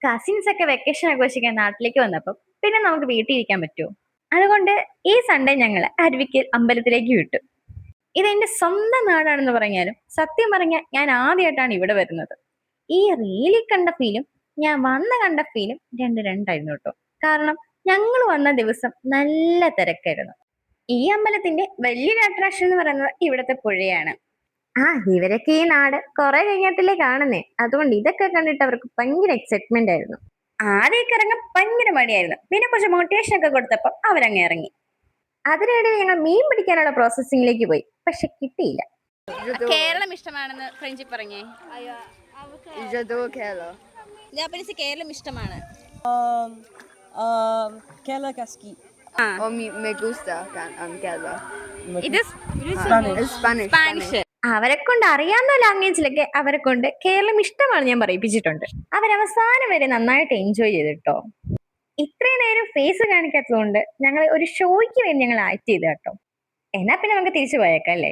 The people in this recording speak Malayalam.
കസിൻസ് ഒക്കെ വെക്കേഷൻ ആഘോഷിക്കാൻ നാട്ടിലേക്ക് വന്നപ്പോ പിന്നെ നമുക്ക് വീട്ടിൽ ഇരിക്കാൻ പറ്റുമോ? അതുകൊണ്ട് ഈ സൺഡേ ഞങ്ങൾ അരുവിക്കൽ അമ്പലത്തിലേക്ക് വിട്ടു. ഇതെന്റെ സ്വന്തം നാടാണെന്ന് പറഞ്ഞാലും സത്യം പറഞ്ഞാൽ ഞാൻ ആദ്യമായിട്ടാണ് ഇവിടെ വരുന്നത്. ഈ റീലിൽ കണ്ട ഫീലും ഞാൻ വന്ന് കണ്ട ഫീലും രണ്ടായിരുന്നു കേട്ടോ. കാരണം ഞങ്ങൾ വന്ന ദിവസം നല്ല തിരക്കായിരുന്നു. ഈ അമ്പലത്തിന്റെ വലിയൊരു അട്രാക്ഷൻ എന്ന് പറയുന്നത് ഇവിടുത്തെ പുഴയാണ്. ആ, ഇവരൊക്കെ ഈ നാട് കുറെ കഴിഞ്ഞിട്ടല്ലേ കാണുന്നേ, അതുകൊണ്ട് ഇതൊക്കെ കണ്ടിട്ട് അവർക്ക് ഭയങ്കര എക്സൈറ്റ്മെന്റ് ആയിരുന്നു. ആദ്യമൊക്കെ ഇറങ്ങാൻ ഭയങ്കര മടിയായിരുന്നു, പിന്നെ കുറച്ച് മോട്ടിവേഷൻ ഒക്കെ കൊടുത്തപ്പോൾ അവരങ്ങ് ഇറങ്ങി. അതിനിടെ ഞങ്ങൾ മീൻ പിടിക്കാനുള്ള പ്രോസസ്സിംഗിലേക്ക് പോയി, പക്ഷെ കിട്ടിയില്ല. കേരളം ഇഷ്ടമാണെന്ന് ഫ്രഞ്ചിൽ പറഞ്ഞേ. ജാപ്പനീസ് കേരളം ഇഷ്ടമാണ്. Kerala Kaski. Me gusta Kerala. ഇത് Spanish. സ്പാനിഷ്. അവരെ കൊണ്ട് അറിയാവുന്ന ലാംഗ്വേജിലൊക്കെ അവരെ കൊണ്ട് കേരളം ഇഷ്ടമാണ് ഞാൻ പറയിപ്പിച്ചിട്ടുണ്ട്. അവരവസാനം വരെ നന്നായിട്ട് എൻജോയ് ചെയ്തിട്ടോ. ഇത്രയും നേരം ഫേസ് കാണിക്കാത്തതുകൊണ്ട് ഞങ്ങൾ ഒരു ഷോയ്ക്ക് വേണ്ടി ഞങ്ങൾ ആക്ട് ചെയ്ത് കേട്ടോ. എന്നാ പിന്നെ നമുക്ക് തിരിച്ചു പോയേക്കാം അല്ലേ?